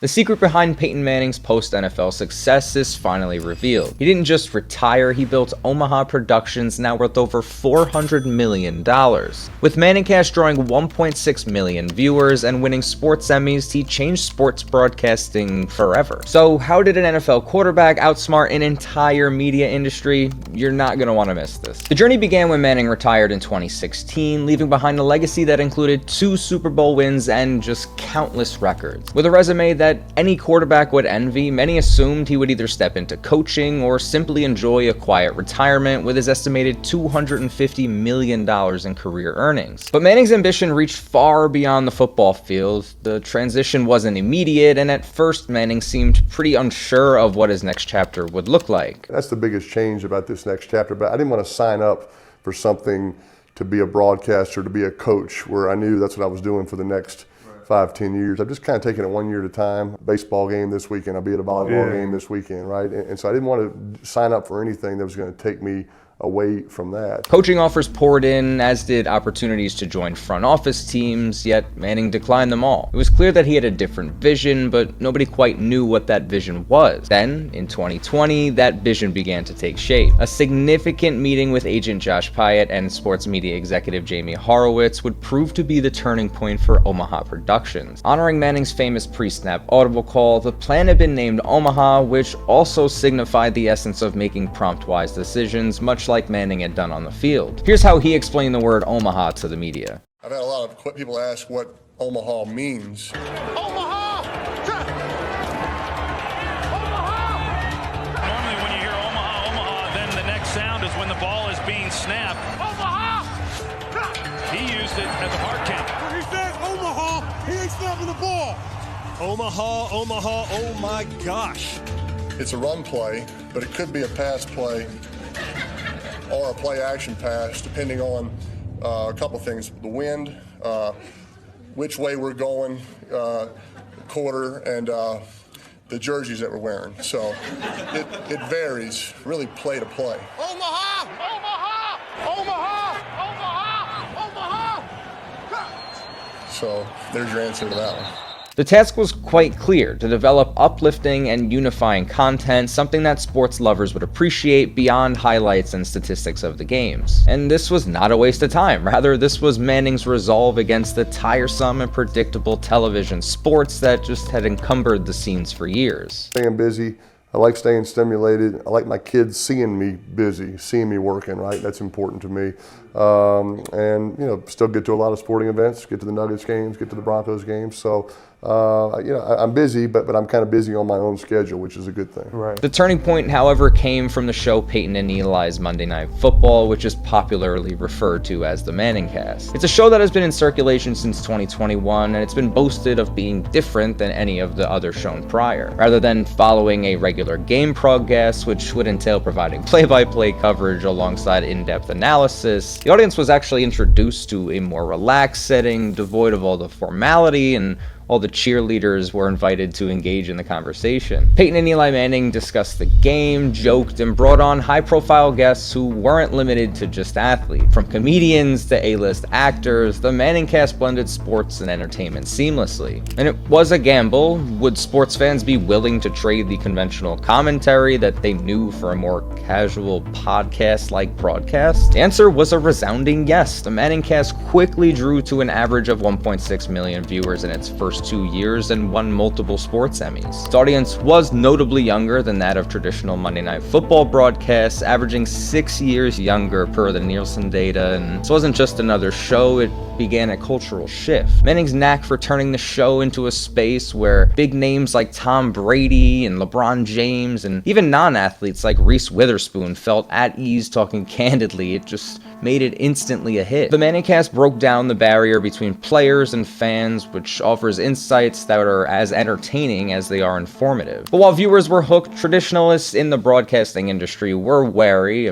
The secret behind Peyton Manning's post-NFL success is finally revealed. He didn't just retire, he built Omaha Productions, now worth over $400 million. With Manningcast drawing 1.6 million viewers and winning sports Emmys, he changed sports broadcasting forever. So how did an NFL quarterback outsmart an entire media industry? You're not going to want to miss this. The journey began when Manning retired in 2016, leaving behind a legacy that included 2 Super Bowl wins and just countless records. With a resume that any quarterback would envy, many assumed he would either step into coaching or simply enjoy a quiet retirement with his estimated $250 million in career earnings. But Manning's ambition reached far beyond the football field. The transition wasn't immediate, and at first Manning seemed pretty unsure of what his next chapter would look like. That's the biggest change about this next chapter, but I didn't want to sign up for something to be a broadcaster, to be a coach, where I knew that's what I was doing for the next 5-10 years. I've just kind of taken it one year at a time. Baseball game this weekend, I'll be at a volleyball game this weekend, right? And so I didn't want to sign up for anything that was going to take me away from that. Coaching offers poured in, as did opportunities to join front office teams, yet Manning declined them all. It was clear that he had a different vision, but nobody quite knew what that vision was. Then, in 2020, that vision began to take shape. A significant meeting with agent Josh Pyatt and sports media executive Jamie Horowitz would prove to be the turning point for Omaha Productions. Honoring Manning's famous pre-snap audible call, the plan had been named Omaha, which also signified the essence of making prompt wise decisions, much like Manning had done on the field. Here's how he explained the word Omaha to the media. I've had a lot of people ask what Omaha means. Omaha! Omaha! Normally when you hear Omaha, Omaha, then the next sound is when the ball is being snapped. Omaha! He used it at the hard count. When he says Omaha, he ain't snapping the ball. Omaha, Omaha, oh my gosh. It's a run play, but it could be a pass play or a play action pass, depending on a couple things. The wind, which way we're going, quarter, and the jerseys that we're wearing. So it varies, really play to play. Omaha! Omaha! Omaha! Omaha! Omaha! So there's your answer to that one. The task was quite clear: to develop uplifting and unifying content, something that sports lovers would appreciate beyond highlights and statistics of the games. And this was not a waste of time. Rather, this was Manning's resolve against the tiresome and predictable television sports that just had encumbered the scenes for years. Staying busy. I like staying stimulated. I like my kids seeing me busy, seeing me working, right? That's important to me. And, you know, still get to a lot of sporting events, get to the Nuggets games, get to the Broncos games. So, you know, I'm busy, but I'm kind of busy on my own schedule, which is a good thing. Right. The turning point, however, came from the show Peyton and Eli's Monday Night Football, which is popularly referred to as the Manningcast. It's a show that has been in circulation since 2021, and it's been boasted of being different than any of the others shown prior. Rather than following a regular game prog-guest, which would entail providing play-by-play coverage alongside in-depth analysis, the audience was actually introduced to a more relaxed setting, devoid of all the formality, and all the cheerleaders were invited to engage in the conversation. Peyton and Eli Manning discussed the game, joked, and brought on high-profile guests who weren't limited to just athletes. From comedians to A-list actors, the Manningcast blended sports and entertainment seamlessly. And it was a gamble. Would sports fans be willing to trade the conventional commentary that they knew for a more casual podcast-like broadcast? The answer was a resounding yes. The Manningcast quickly drew to an average of 1.6 million viewers in its first 2 years and won multiple sports Emmys. Its audience was notably younger than that of traditional Monday Night Football broadcasts, averaging 6 years younger per the Nielsen data, and this wasn't just another show, it began a cultural shift. Manning's knack for turning the show into a space where big names like Tom Brady and LeBron James and even non-athletes like Reese Witherspoon felt at ease talking candidly, it just made it instantly a hit. The Manningcast broke down the barrier between players and fans, which offers insights that are as entertaining as they are informative. But while viewers were hooked, traditionalists in the broadcasting industry were wary.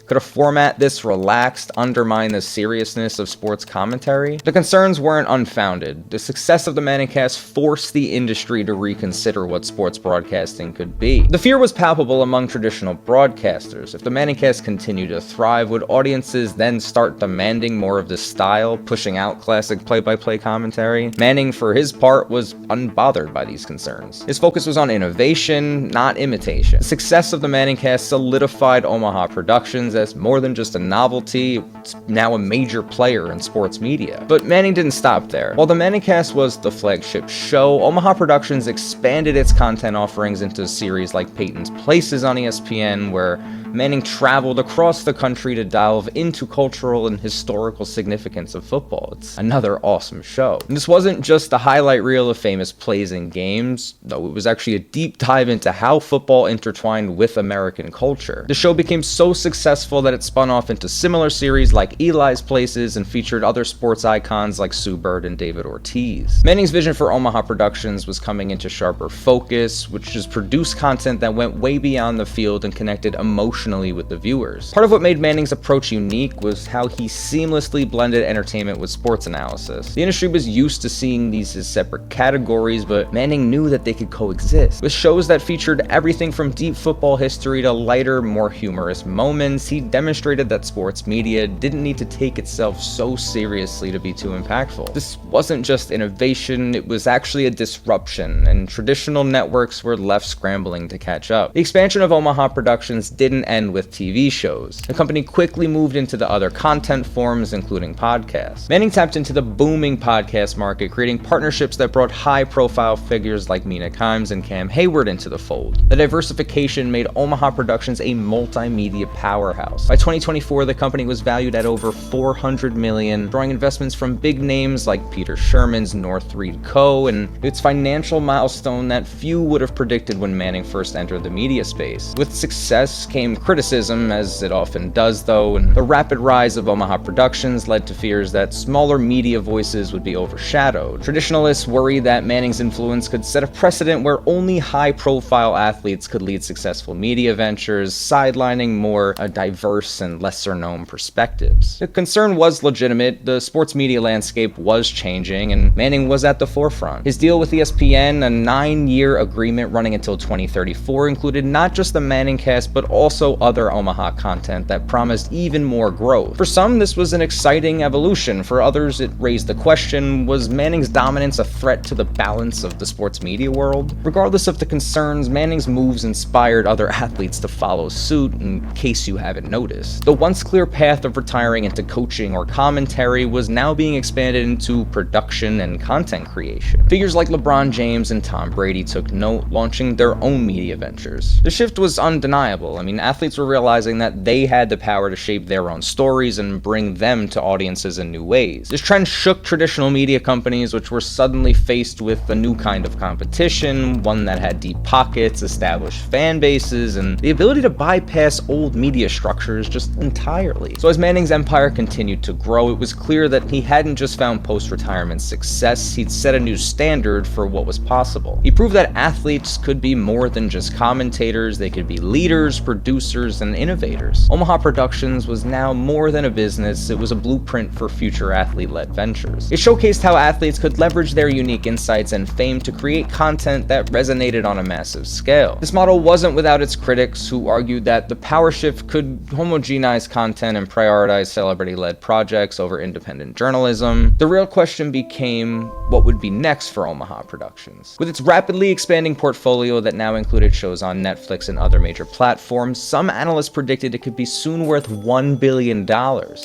Could a format this relaxed undermine the seriousness of sports commentary? The concerns weren't unfounded. The success of the Manningcast forced the industry to reconsider what sports broadcasting could be. The fear was palpable among traditional broadcasters. If the Manningcast continued to thrive, would audiences then start demanding more of this style, pushing out classic play-by-play commentary? Manning, for his part, was unbothered by these concerns. His focus was on innovation, not imitation. The success of the Manningcast solidified Omaha Productions as more than just a novelty. It's now a major player in sports media. But Manning didn't stop there. While the Manningcast was the flagship show, Omaha Productions expanded its content offerings into a series like Peyton's Places on ESPN, where Manning traveled across the country to delve into cultural and historical significance of football. It's another awesome show. And this wasn't just a highlight reel of famous plays and games, though it was actually a deep dive into how football intertwined with American culture. The show became so successful that it spun off into similar series like Eli's Places and featured other sports icons like Sue Bird and David Ortiz. Manning's vision for Omaha Productions was coming into sharper focus, which is produce content that went way beyond the field and connected emotionally with the viewers. Part of what made Manning's approach unique was how he seamlessly blended entertainment with sports analysis. The industry was used to seeing these as separate categories, but Manning knew that they could coexist. With shows that featured everything from deep football history to lighter, more humorous moments, he demonstrated that sports media didn't need to take itself so seriously to be too impactful. This wasn't just innovation, it was actually a disruption, and traditional networks were left scrambling to catch up. The expansion of Omaha Productions didn't end with TV shows. The company quickly moved into the other content forms, including podcasts. Manning tapped into the booming podcast market, creating partnerships that brought high-profile figures like Mina Kimes and Cam Hayward into the fold. The diversification made Omaha Productions a multimedia powerhouse. By 2024, the company was valued at over $400 million, drawing investments from big names like Peter Sherman's North Reed Co., and its financial milestone that few would have predicted when Manning first entered the media space. With success came criticism, as it often does though, and the rapid rise of Omaha Productions led to fears that smaller media voices would be overshadowed. Traditionalists worry that Manning's influence could set a precedent where only high-profile athletes could lead successful media ventures, sidelining more diverse and lesser-known perspectives. The concern was legitimate. The sports media landscape was changing, and Manning was at the forefront. His deal with ESPN, a 9-year agreement running until 2034, included not just the Manningcast, but also other Omaha content that promised even more growth. For some, this was an exciting evolution. For others, it raised the question, was Manning's dominance a threat to the balance of the sports media world? Regardless of the concerns, Manning's moves inspired other athletes to follow suit, in case you haven't noticed. The once clear path of retiring into coaching or commentary was now being expanded into production and content creation. Figures like LeBron James and Tom Brady took note, launching their own media ventures. The shift was undeniable. Athletes were realizing that they had the power to shape their own stories and bring them to audiences in new ways. This trend shook traditional media companies, which were suddenly faced with a new kind of competition, one that had deep pockets, established fan bases, and the ability to bypass old media structures just entirely. So as Manning's empire continued to grow, it was clear that he hadn't just found post-retirement success, he'd set a new standard for what was possible. He proved that athletes could be more than just commentators, they could be leaders, producers, and innovators. Omaha Productions was now more than a business, it was a blueprint for future athlete-led ventures. It showcased how athletes could leverage their unique insights and fame to create content that resonated on a massive scale. This model wasn't without its critics, who argued that the power shift could homogenize content and prioritize celebrity-led projects over independent journalism. The real question became, what would be next for Omaha Productions? With its rapidly expanding portfolio that now included shows on Netflix and other major platforms, some analysts predicted it could be soon worth $1 billion.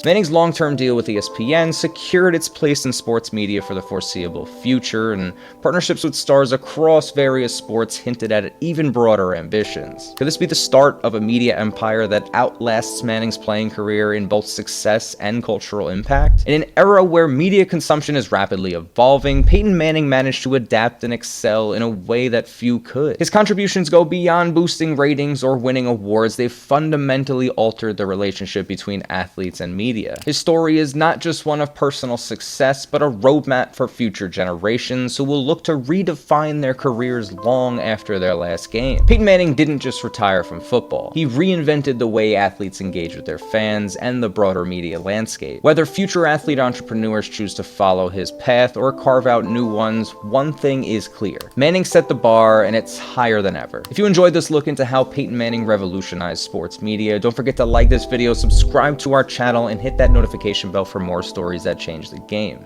Manning's long-term deal with ESPN secured its place in sports media for the foreseeable future, and partnerships with stars across various sports hinted at even broader ambitions. Could this be the start of a media empire that outlasts Manning's playing career in both success and cultural impact? In an era where media consumption is rapidly evolving, Peyton Manning managed to adapt and excel in a way that few could. His contributions go beyond boosting ratings or winning awards. They've fundamentally altered the relationship between athletes and media. His story is not just one of personal success, but a roadmap for future generations who will look to redefine their careers long after their last game. Peyton Manning didn't just retire from football. He reinvented the way athletes engage with their fans and the broader media landscape. Whether future athlete entrepreneurs choose to follow his path or carve out new ones, one thing is clear. Manning set the bar, and it's higher than ever. If you enjoyed this look into how Peyton Manning revolutionized sports media, don't forget to like this video, subscribe to our channel, and hit that notification bell for more stories that change the game.